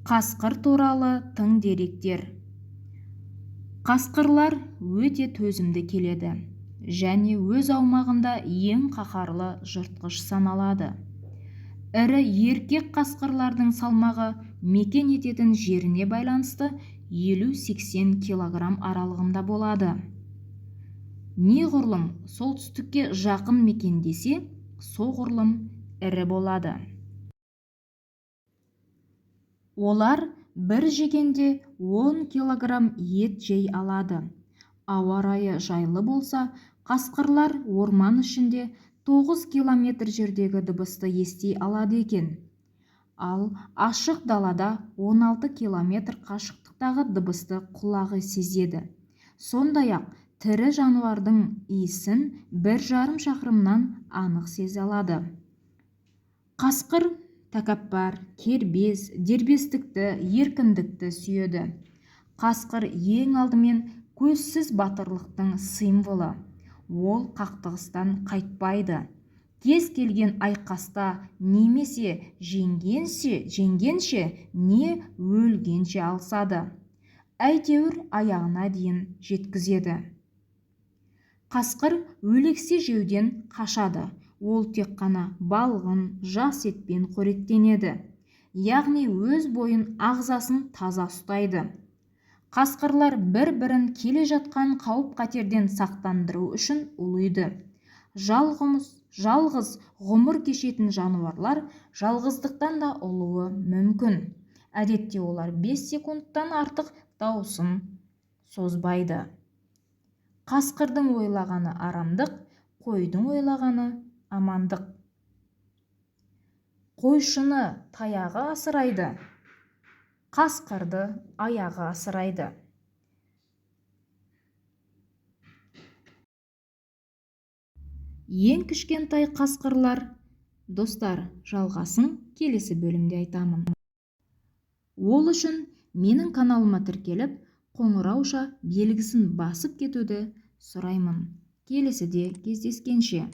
Қасқыр туралы тың деректер. Қасқырлар өте төзімді келеді және өз аумағында ең қаһарлы жыртқыш саналады. Ірі еркек қасқырлардың салмағы мекен ететін жеріне байланысты 50-80 килограмм аралығында болады. Неғұрлым солтүстікке жақын мекендесе, соғұрлым ірі болады. Олар бір жегенде 10 килограмм ет жей алады. Ауа райы жайлы болса, қасқырлар орман ішінде 9 километр жердегі дыбысты ести алады екен. Ал ашық далада 16 километр қашықтықтағы дыбысты құлағы сезеді. Сондай-ақ тірі жануардың иісін 1,5 шақырымнан анық сезе алады. Қасқыр тәкаппар, кербез, дербестікті, еркіндікті сүйеді. Қасқыр ең алдымен көзсіз батырлықтың символы. Ол қақтығыстан қайтпайды. Кез келген айқаста немесе жеңгенше не өлгенше алысады. Әйтеуір аяғына дейін жеткізеді. Қасқыр өлексе жеуден қашады. Ол тек қана балғын, жас етпен қоректенеді. Яғни өз бойын ағзасын таза ұстайды. Қасқырлар бір-бірін келе жатқан қауіп-қатерден сақтандыру үшін ұлиды. Жалғыз ғұмыр кешетін жануарлар жалғыздықтан да ұлуы мүмкін. Әдетте олар 5 секундтан артық дауысын созбайды. Қасқырдың ойлағаны арамдық, қойдың ойлағаны амандық. Қойшыны таяғы асырайды, қасқырды аяғы асырайды. Ең кішкентай қасқырлар. Достар, жалғасын келесі бөлімде айтамын. Ол үшін менің каналыма тіркеліп, қоңырауша белгісін басып кетуді сұраймын. Келесіде кездескенше.